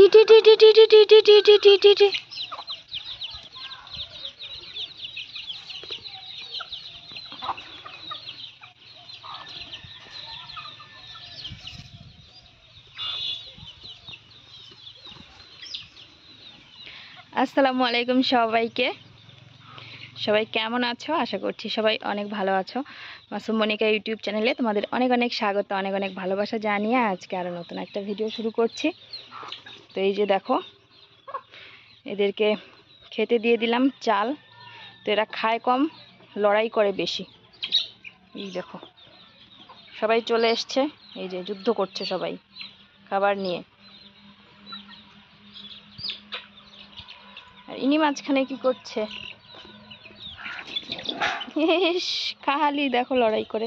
টি টি টি টি টি টি টি টি টি টি টি টি। আসসালামু আলাইকুম সবাইকে। সবাই কেমন আছো? আশা করছি সবাই অনেক ভালো আছো। মাসুম মনিকা ইউটিউব চ্যানেলে তোমাদের অনেক অনেক স্বাগত, অনেক অনেক ভালোবাসা জানিয়ে আজকে আরও নতুন একটা ভিডিও শুরু করছি। তো এই যে দেখো, এদেরকে খেতে দিয়ে দিলাম চাল। তো এরা খায় কম, লড়াই করে বেশি। এই দেখো সবাই চলে এসছে, এই যে যুদ্ধ করছে সবাই খাবার নিয়ে। আর ইনি মাঝখানে কি করছে? খালি দেখো লড়াই করে।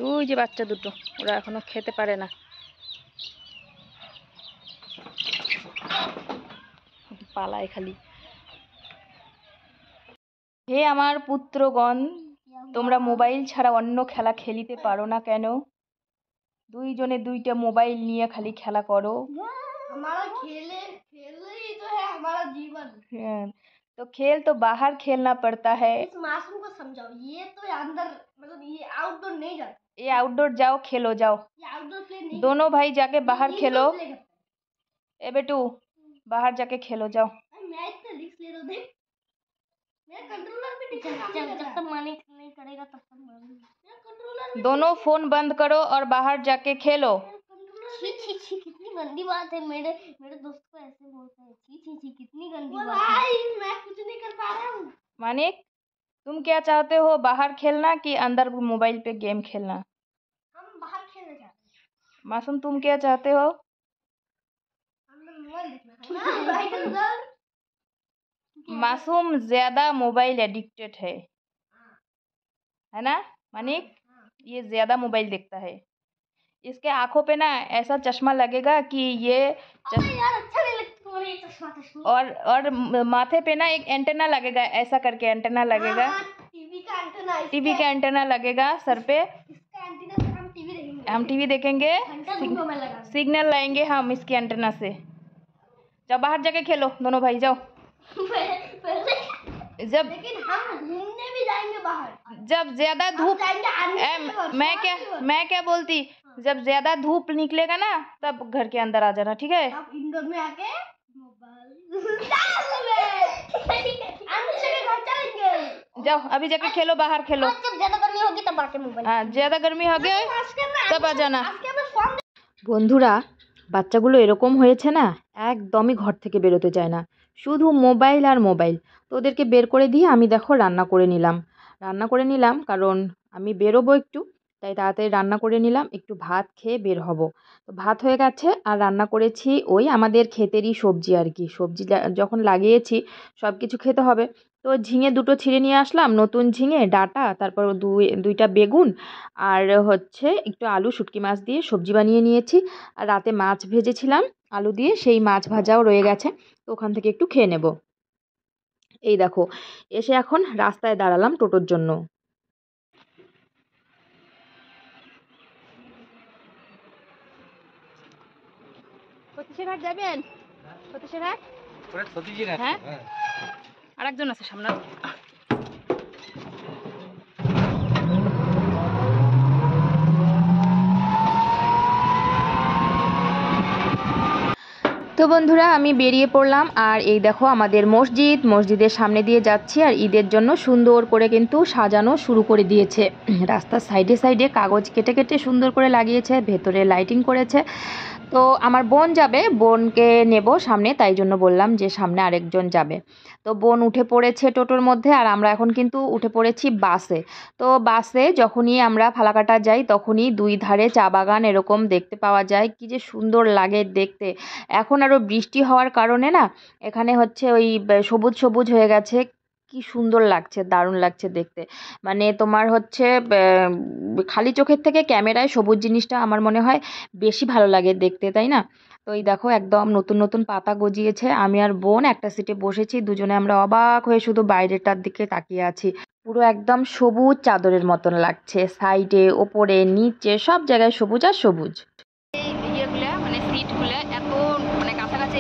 ওই যে বাচ্চা দুটো, ওরা এখনো খেতে পারে না, পালায় খালি। হে আমার পুত্রগণ, তোমরা মোবাইল ছাড়া অন্য খেলা খেলিতে পারো না কেন? দুইজনে দুইটা মোবাইল নিয়ে খালি খেলা করো। तो खेल तो बाहर खेलना पड़ता है। इस मासूम को समझाओ, ये तो अंदर मतलब ये आउटडोर नहीं जाता। ये आउटडोर जाओ, खेलो जाओ। ये आउटडोर प्ले नहीं, दोनों भाई जाके बाहर खेलो। ए बेटू, बाहर जाके खेलो जाओ। मैं इतना रिस्क ले रहा हूं, देख मेरा कंट्रोलर भी जब तक मालिक नहीं करेगा तब तक मेरा कंट्रोलर। दोनों फोन बंद करो और बाहर जाके खेलो। छी छी छी, कितनी गंदी बात है। मेरे दोस्त को ऐसे बोलते हैं, छी छी छी, कितनी गंदी बात है। भाई मैं कुछ नहीं कर पा रहा हूँ। मानिक, तुम क्या चाहते हो, बाहर खेलना कि अंदर मोबाइल पे गेम खेलना? हम बाहर खेलना चाहते हैं। मासूम, तुम क्या चाहते हो? अंदर मोबाइल देखना। मासूम ज्यादा मोबाइल एडिक्टेड है ना मानिक? ये ज्यादा मोबाइल देखता है। इसके आंखों पे ना ऐसा चश्मा लगेगा कि ये यार अच्छा नहीं लगता तुम्हारा ये चश्मा। और माथे पे ना एक एंटेना लगेगा, ऐसा करके एंटेना लगेगा। टीवी का एंटेना लगेगा सर पे। इसका एंटेना से हम टीवी देखेंगे। सिग्नल लाएंगे हम इसके एंटेना से। जाओ बाहर जाके खेलो दोनों भाई, जाओ। जब लेकिन हम घूमने भी जाएंगे बाहर। जब ज्यादा धूप, मैं क्या बोलती, जब ज्यादा धूप निकलेगा ना तब घर के अंदर आ जाना, ठीक है? आप इंडोर में आके जाओ, अभी जाके खेलो, बाहर खेलो। जब ज्यादा गर्मी होगी तब आके मोबाइल। हाँ, ज्यादा गर्मी हो गया तब आ जाना। বন্ধুরা, বাচ্চাগুলো এরকম হয়েছে না, একদমই ঘর থেকে বেরোতে চায় না, শুধু মোবাইল আর মোবাইল। তো ওদেরকে বের করে দিয়ে আমি দেখো রান্না করে নিলাম কারণ আমি বেরোবো একটু, তাই তাড়াতাড়ি রান্না করে নিলাম, একটু ভাত খেয়ে বের হব। তো ভাত হয়ে গেছে আর রান্না করেছি ওই আমাদের ক্ষেতেরই সবজি আর কি। সবজি যখন লাগিয়েছি সব কিছু খেতে হবে। তো ঝিঙে দুটো ছিঁড়ে নিয়ে আসলাম, নতুন ঝিঙে ডাঁটা, তারপর দুইটা বেগুন আর হচ্ছে একটু আলু, শুটকি মাছ দিয়ে সবজি বানিয়ে নিয়েছি। আর রাতে মাছ ভেজেছিলাম আলু দিয়ে, সেই মাছ ভাজাও রয়ে গেছে, তো ওখান থেকে একটু খেয়ে নেব। এই দেখো এসে এখন রাস্তায় দাঁড়ালাম টোটোর জন্য। সতীশঘাট যাবেন? সতীশঘাট, হ্যাঁ আরেকজন আছে সামনে। তো বন্ধুরা আমি বেরিয়ে পড়লাম, আর এই দেখো আমাদের মসজিদের সামনে দিয়ে যাচ্ছি। আর ঈদের জন্য সুন্দর করে কিন্তু সাজানো শুরু করে দিয়েছে। রাস্তার সাইডে সাইডে কাগজ কেটে কেটে সুন্দর করে লাগিয়েছে, ভেতরে লাইটিং করেছে। তো আমার বোন যাবে, বোনকে নেব সামনে, তাই জন্য বললাম যে সামনে আরেকজন যাবে। তো বোন উঠে পড়েছে টোটোর মধ্যে, আর আমরা এখন কিন্তু উঠে পড়েছি বাসে। তো বাসে যখনই আমরা ফালাকাটা যাই তখনই দুই ধারে চা বাগান এরকম দেখতে পাওয়া যায়, কি যে সুন্দর লাগে দেখতে। এখন আরও বৃষ্টি হওয়ার কারণে না এখানে হচ্ছে ওই সবুজ সবুজ হয়ে গেছে, কি সুন্দর লাগছে, দারুণ লাগছে দেখতে। মানে তোমার হচ্ছে খালি চোখের থেকে ক্যামেরায় সবুজ জিনিসটা আমার মনে হয় বেশি ভালো লাগে দেখতে, তাই না? তো এই দেখো একদম নতুন নতুন পাতা গজিয়েছে। আমি আর বোন একটা সিটে বসেছি, দুজনে আমরা অবাক হয়ে শুধু বাইরেটার দিকে তাকিয়ে আছি। পুরো একদম সবুজ চাদরের মতন লাগছে, সাইডে ওপরে নিচে সব জায়গায় সবুজ আর সবুজ। ইয়েগুলা মানে সিটগুলা এত মানে কাছাকাছি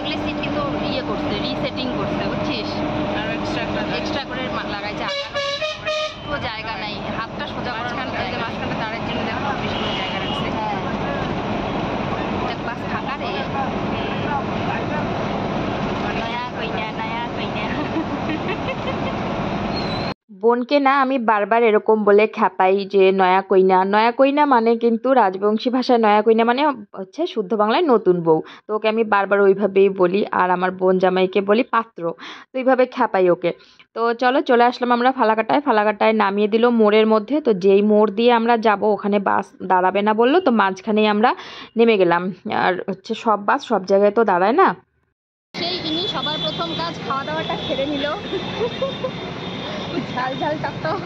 বোনকে না আমি বারবার এরকম বলে খ্যাপাই যে নয়া কইনা, নয়া কইনা মানে কিন্তু রাজবংশী ভাষায় নয়া কইনা মানে হচ্ছে শুদ্ধ বাংলায় নতুন বউ। তো ওকে আমি বারবার ওইভাবেই বলি, আর আমার বোন জামাইকে বলি পাত্র। তো এইভাবে খ্যাপাই ওকে। তো চলো চলে আসলাম আমরা ফালাকাটায়। ফালাকাটায় নামিয়ে দিল মোড়ের মধ্যে। তো যেই মোড় দিয়ে আমরা যাব ওখানে বাস দাঁড়াবে না বললো, তো মাঝখানেই আমরা নেমে গেলাম। আর হচ্ছে সব বাস সব জায়গায় তো দাঁড়ায় না। সেই ইনি সবার প্রথম কাজ খাওয়া দাওয়াটা খেতে নিল। ঝাল ঝাল টকটক।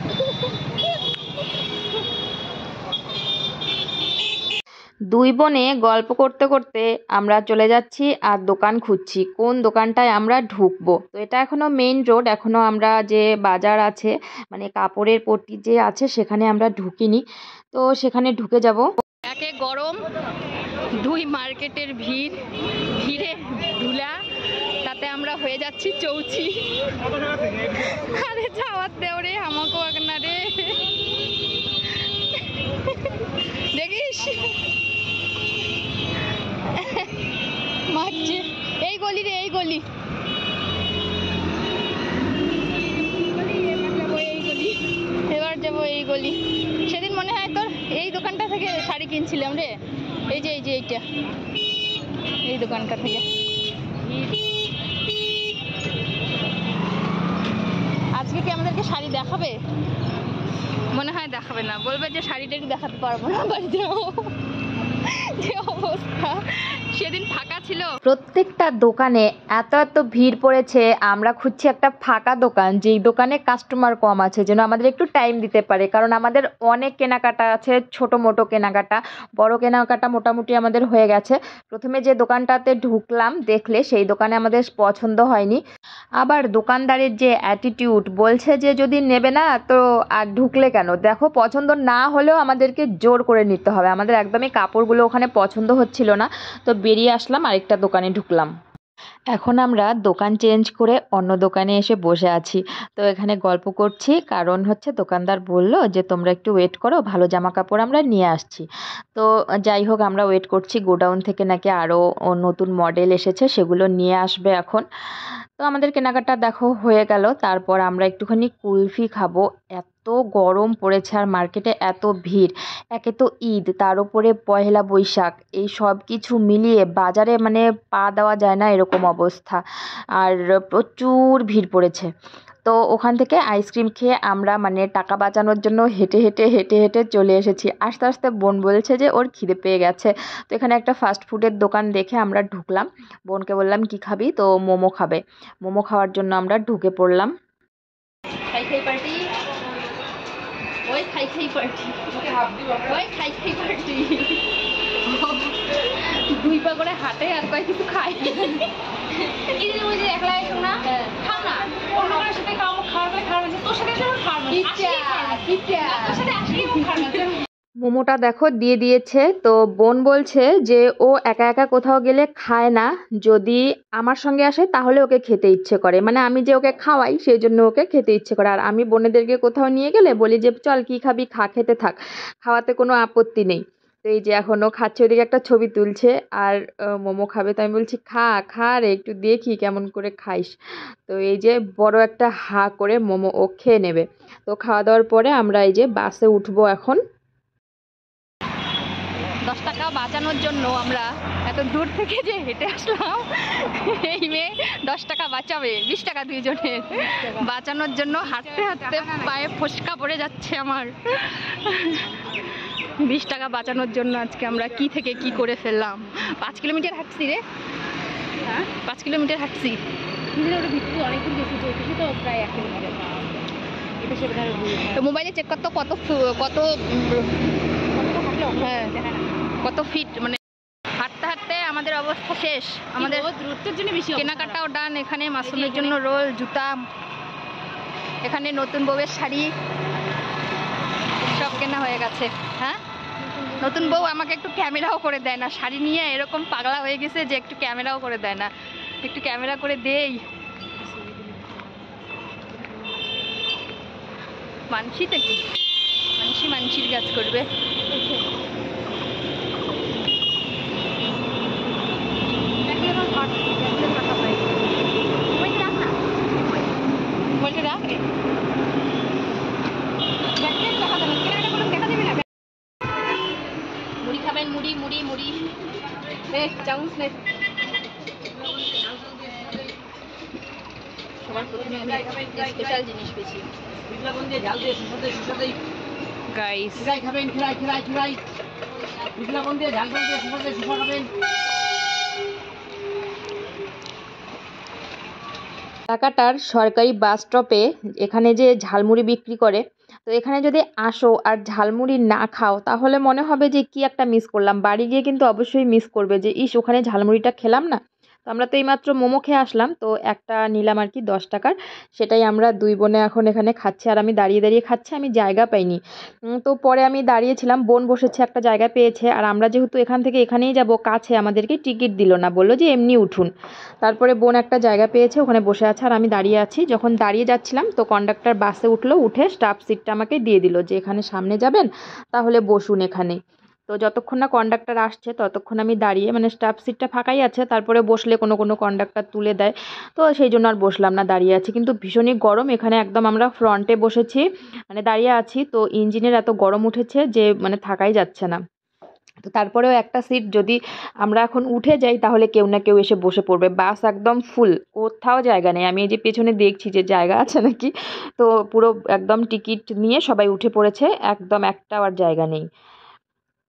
দুই বোনে গল্প করতে করতে আমরা চলে যাচ্ছি আর দোকান খুঁজছি কোন দোকানটায় আমরা ঢুকবো। তো এটা এখনো মেইন রোড, এখনো আমরা যে বাজার আছে মানে কাপড়ের পট্টি যে আছে সেখানে আমরা ঢুকিনি। তো সেখানে ঢুকে যাব। একে গরম, দুই মার্কেটের ভিড়, ভিড়ে ধুলা, তাতে আমরা হয়ে যাচ্ছি চৌচি। আরে যাওয়ার দেও রে আমাকেও না রে, দেখিস মারছে। এই গলি রে, এই গলি, এবার যাবো এই গলি। সেদিন মনে হয় তোর এই দোকানটা থেকে শাড়ি কিনছিলাম রে, এই যে এইটা, এই দোকানটা থেকে। আজকে কি আমাদেরকে শাড়ি দেখাবে? মনে হয় দেখাবে না, বলবে যে শাড়িটাকে দেখাতে পারবো না বাড়িতে। যে অবস্থা, সেদিন ফাঁকা ছিল। প্রত্যেকটা দোকানে এত এত ভিড় পড়েছে, আমরা খুঁজছি একটা ফাঁকা দোকান যেই দোকানে কাস্টমার কম আছে, যেন আমাদের একটু টাইম দিতে পারে। কারণ আমাদের অনেক কেনাকাটা আছে, ছোট মোটো কেনাকাটা, বড় কেনাকাটা মোটামুটি আমাদের হয়ে গেছে। প্রথমে যে দোকানটাতে ঢুকলাম দেখলে সেই দোকানে আমাদের পছন্দ হয়নি। আবার দোকানদারের যে অ্যাটিটিউড, বলছে যে যদি নেবে না তো আর ঢুকলে কেন। দেখো পছন্দ না হলেও আমাদেরকে জোর করে নিতে হবে। আমাদের একদমই কাপড়গুলো ওখানে পছন্দ হচ্ছিল না, তো বেরিয়ে আসলাম, আরেকটা দোকানে ঢুকলাম। এখন আমরা দোকান চেঞ্জ করে অন্য দোকানে এসে বসে আছি। তো এখানে গল্প করছি, কারণ হচ্ছে দোকানদার বলল যে তোমরা একটু ওয়েট করো, ভালো জামা কাপড় আমরা নিয়ে আসছি। তো যাই হোক আমরা ওয়েট করছি, গোডাউন থেকে নাকি আরও নতুন মডেল এসেছে, সেগুলো নিয়ে আসবে এখন। তো আমাদের কেনাকাটা দেখো হয়ে গেল। তারপর আমরা একটুখানি কুলফি খাবো। এত গরম পড়েছে আর মার্কেটে এত ভিড়। একে তো ঈদ, তার উপরে পয়লা বৈশাখ, এই সব কিছু মিলিয়ে বাজারে মানে পা দেওয়া যায় না এরকম অবস্থা। আর প্রচুর ভিড় পড়েছে। তো ওখান থেকে আইসক্রিম খেয়ে আমরা মানে টাকা বাঁচানোর জন্য হেঁটে হেঁটে হেঁটে হেঁটে চলে এসেছি। আস্তে আস্তে বোন বলছে যে ওর খিদে পেয়ে গেছে। তো এখানে একটা ফাস্ট ফুডের দোকান দেখে আমরা ঢুকলাম। বোনকে বললাম কি খাবি, তো মোমো খাবে। মোমো খাওয়ার জন্য আমরা ঢুকে পড়লাম। খাই খাই পার্টি, ওই খাই খাই পার্টি, ওই খাই খাই পার্টি। দুই পা করে হাঁটে আর কয় কিছু খাই। ওই যে একলা এসো না, খাও না, অন্য কারোর সাথে খাওয়া খাওয়ার খাওয়া, তোর সাথে খাওয়া। মোমোটা দেখো দিয়ে দিয়েছে। তো বোন বলছে যে ও একা একা কোথাও গেলে খায় না, যদি আমার সঙ্গে আসে তাহলে ওকে খেতে ইচ্ছে করে, মানে আমি যে ওকে খাওয়াই সেই জন্য ওকে খেতে ইচ্ছে করে। আর আমি বোনেদেরকে কোথাও নিয়ে গেলে বলি যে চল কি খাবি খা, খেতে থাক, খাওয়াতে কোনো আপত্তি নেই। তো এই যে এখনও খাচ্ছে, ওদিকে একটা ছবি তুলছে আর মোমো খাবে। তো আমি বলছি খা খা রে, একটু দেখি কেমন করে খাইস। তো এই যে বড় একটা হা করে মোমো ও খেয়ে নেবে। তো খাওয়া দাওয়ার পরে আমরা এই যে বাসে উঠবো এখন। 10 টাকা বাঁচানোর জন্য আমরা এত দূর থেকে যে হেঁটে আসলাম। এই মেয়ে 10 টাকা বাঁচাবে, 20 টাকা দুইজনের বাঁচানোর জন্য হাঁটতে হাঁটতে পায়ে ফোসকা পড়ে যাচ্ছে আমার। 20 টাকা বাঁচানোর জন্য আজকে আমরা কি থেকে কি করে ফেললাম। 5 কিলোমিটার হাঁটছি রে, হ্যাঁ 5 কিলোমিটার হাঁটছি। অনেকদিন বেশি চলছে, তো প্রায় 1 কিলোমিটার। তো মোবাইলে চেক করতো কত কত, হ্যাঁ কত ফিট, মানে হাঁটতে হাঁটতে আমাদের অবস্থা শেষ। আমাদের দূরত্বের জন্য বেশি কেনাকাটাও ডান। এখানে মাসুমের জন্য রোল, জুতা, এখানে নতুন বউয়ের শাড়ি সব কেনা হয়ে গেছে। হ্যাঁ নতুন বউ আমাকে একটু ক্যামেরাও করে দেয় না, শাড়ি নিয়ে এরকম পাগলা হয়ে গেছে যে একটু ক্যামেরাও করে দেয় না। একটু ক্যামেরা করে দেই। মানসিতে কি মানসির কাজ করবে। বলতে রাখ সবার প্রথমে আমি স্পেশাল জিনিস পেয়েছি গাইস। ঢাকাটার সরকারি বাস স্টপে এখানে যে ঝালমুড়ি বিক্রি করে, তো এখানে যদি আসো আর ঝালমুড়ি না খাও তাহলে মনে হবে যে কি একটা মিস করলাম। বাড়ি গিয়ে কিন্তু অবশ্যই মিস করবে যে ইস ওখানে ঝালমুড়িটা খেলাম না। তো আমরা তো এইমাত্র মোমো খেয়ে আসলাম, তো একটা নিলাম আর কি 10 টাকার, সেটাই আমরা দুই বোনে এখন এখানে খাচ্ছি। আর আমি দাঁড়িয়ে দাঁড়িয়ে খাচ্ছি, আমি জায়গা পাইনি। তো পরে আমি দাঁড়িয়েছিলাম, বোন বসেছে একটা জায়গা পেয়েছে, আর আমরা যেহেতু এখান থেকে এখানেই যাব কাছে, আমাদেরকে টিকিট দিল না, বললো যে এমনি উঠুন। তারপরে বোন একটা জায়গা পেয়েছে, ওখানে বসে আছে আর আমি দাঁড়িয়ে আছি। যখন দাঁড়িয়ে যাচ্ছিলাম তো কন্ডাক্টর বাসে উঠলো, উঠে স্টাফ সিটটা আমাকে দিয়ে দিল যে এখানে সামনে যাবেন তাহলে বসুন এখানে। তো যতক্ষণ না কন্ডাক্টর আসছে ততক্ষণ আমি দাঁড়িয়ে, মানে স্টাফ সিটটা ফাঁকাই আছে, তারপরে বসলে কোনো কোনো কন্ডাক্টর তুলে দেয়, তো সেই জন্য আর বসলাম না, দাঁড়িয়ে আছি। কিন্তু ভীষণই গরম এখানে, একদম আমরা ফ্রন্টে বসেছি, মানে দাঁড়িয়ে আছি, তো ইঞ্জিনের এত গরম উঠেছে যে মানে থাকাই যাচ্ছে না। তো তারপরেও একটা সিট যদি আমরা এখন উঠে যাই তাহলে কেউ না কেউ এসে বসে পড়বে। বাস একদম ফুল, কোথাও জায়গা নেই। আমি এই যে পেছনে দেখছি যে জায়গা আছে নাকি, তো পুরো একদম টিকিট নিয়ে সবাই উঠে পড়েছে, একদম একটাও আর জায়গা নেই।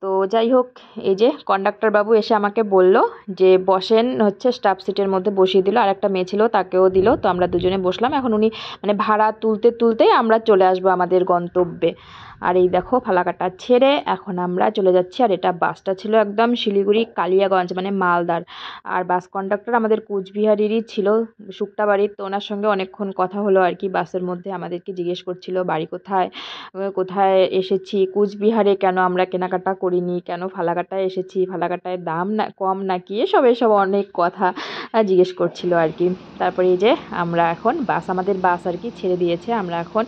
তো যাই হোক, এই যে কন্ডাক্টর বাবু এসে আমাকে বলল যে বসেন, হচ্ছে স্টাফ সিটের মধ্যে বসিয়ে দিল, আর একটা মেয়ে ছিল তাকেও দিল, তো আমরা দুজনে বসলাম। এখন উনি মানে ভাড়া তুলতে তুলতেই আমরা চলে আসবো আমাদের গন্তব্যে। আর এই দেখো ফালাকাটা ছেড়ে এখন আমরা চলে যাচ্ছি। আর এটা বাসটা ছিল একদম শিলিগুড়ি কালিয়াগঞ্জ, মানে মালদার। আর বাস কন্ডাক্টর আমাদের কুচবিহারেরই ছিল, শুক্তাবাড়ির। তো ওনার সঙ্গে অনেকক্ষণ কথা হলো আর কি বাসের মধ্যে, আমাদেরকে জিজ্ঞেস করছিল বাড়ি কোথায়, কোথায় এসেছি, কুচবিহারে কেন আমরা কেনাকাটা করিনি, কেন ফালাকাটায় এসেছি, ফালাকাটায় দাম না কম নাকি, এসব অনেক কথা জিজ্ঞেস করছিল আর কি। তারপরে এই যে আমরা এখন আমাদের বাস আর কি ছেড়ে দিয়েছে, আমরা এখন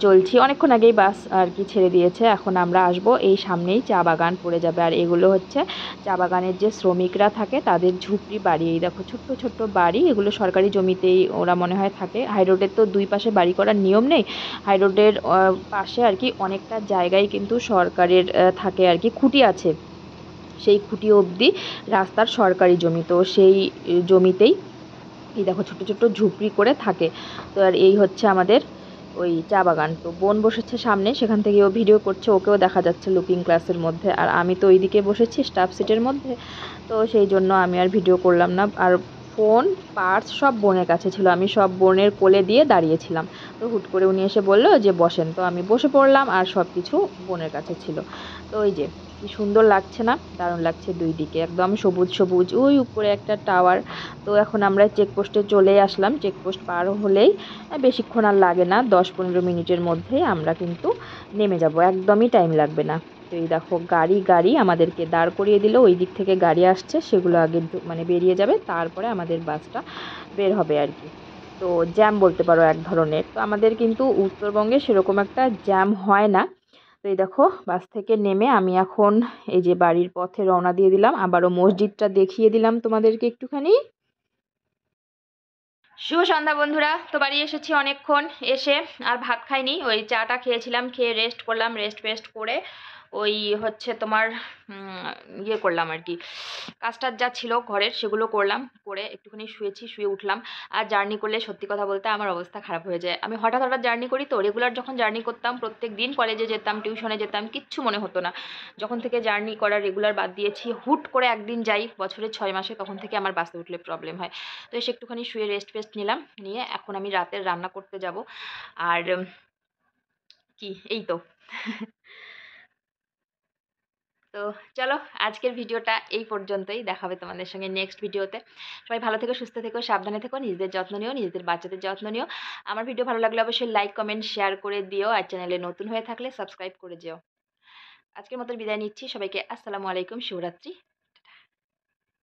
চলছি। অনেকক্ষণ আগেই বাস আর কি ছেড়ে দিয়েছে। এখন আমরা আসব, এই সামনেই চা বাগান পড়ে যাবে, আর এগুলো হচ্ছে চা বাগানের যে শ্রমিকরা থাকে তাদের ঝুপড়ি বাড়ি। এই দেখো ছোট্ট ছোট্ট বাড়ি, এগুলো সরকারি জমিতেই ওরা মনে হয় থাকে। হাইরোডের তো দুই পাশে বাড়ি করার নিয়ম নেই, হাইরোডের পাশে আর কি অনেকটা জায়গায় কিন্তু সরকারের থাকে আর কি, খুঁটি আছে, সেই খুঁটি অবধি রাস্তার সরকারি জমি। তো সেই জমিতেই এই দেখো ছোট ছোট ঝুপড়ি করে থাকে। তো আর এই হচ্ছে আমাদের ওই চা বাগান। তো বোন বসেছে সামনে, সেখান থেকে ও ভিডিও করছে, ওকেও দেখা যাচ্ছে লুকিং গ্লাসের মধ্যে, আর আমি তো ওইদিকে বসেছি স্টাফ সিটের মধ্যে, তো সেই জন্য আমি আর ভিডিও করলাম না। আর ফোন পার্স সব বোনের কাছে ছিল, আমি সব বোনের কোলে দিয়ে দাঁড়িয়েছিলাম। তো হুট করে উনি এসে বললো যে বসেন, তো আমি বসে পড়লাম, আর সব কিছু বোনের কাছে ছিল। তো ওই যে কি সুন্দর লাগছে না, দারুণ লাগছে, দুই দিকে একদম সবুজ সবুজ, ওই উপরে একটা টাওয়ার। তো এখন আমরা চেকপোস্টে চলে আসলাম, চেকপোস্ট পার হলেই বেশিক্ষণ আর লাগে না, 10-15 মিনিটের মধ্যেই আমরা কিন্তু নেমে যাব, একদমই টাইম লাগবে না। তো এই দেখো গাড়ি গাড়ি আমাদেরকে দাঁড় করিয়ে দিল, ওই দিক থেকে গাড়ি আসছে, সেগুলো আগে মানে বেরিয়ে যাবে, তারপরে আমাদের বাসটা বের হবে আর কি। তো জ্যাম বলতে পারো এক ধরনের। তো আমাদের কিন্তু উত্তরবঙ্গে সেরকম একটা জ্যাম হয় না। তো এই দেখো বাস থেকে নেমে আমি এখন এই যে বাড়ির পথে রওনা দিয়ে দিলাম, আবারও মসজিদটা দেখিয়ে দিলাম তোমাদেরকে একটুখানি। শুভ সন্ধ্যা বন্ধুরা, তো বাড়ি এসেছি অনেকক্ষণ, এসে আর ভাত খাইনি, ওই চাটা খেয়েছিলাম, খেয়ে রেস্ট করলাম, রেস্ট করে ওই হচ্ছে তোমার ইয়ে করলাম আর কি, কাজটার যা ছিল ঘরের সেগুলো করলাম, করে একটুখানি শুয়েছি, শুয়ে উঠলাম। আর জার্নি করলে সত্যি কথা বলতে আমার অবস্থা খারাপ হয়ে যায়। আমি হঠাৎ হঠাৎ জার্নি করি, তো রেগুলার যখন জার্নি করতাম প্রত্যেক দিন কলেজে যেতাম, টিউশনে যেতাম, কিচ্ছু মনে হতো না। যখন থেকে জার্নি করা রেগুলার বাদ দিয়েছি, হুট করে একদিন যাই বছরের 6 মাসে, তখন থেকে আমার বাসে উঠলে প্রবলেম হয়। তো এসে একটুখানি শুয়ে রেস্ট নিলাম, নিয়ে এখন আমি রাতের রান্না করতে যাব। আর কি এই তো তো চলো, আজকের ভিডিওটা এই পর্যন্তই, দেখা হবে তোমাদের সঙ্গে নেক্সট ভিডিওতে। সবাই ভালো থেকো, সুস্থ থেকো, সাবধানে থেকো, নিজেদের যত্ন নিও, নিজেদের বাচ্চাদের যত্ন নিও। আমার ভিডিও ভালো লাগলে অবশ্যই লাইক কমেন্ট শেয়ার করে দিও, আর চ্যানেলে নতুন হয়ে থাকলে সাবস্ক্রাইব করে যেও। আজকের মতো বিদায় নিচ্ছি, সবাইকে আসসালামু আলাইকুম, শুভরাত্রি।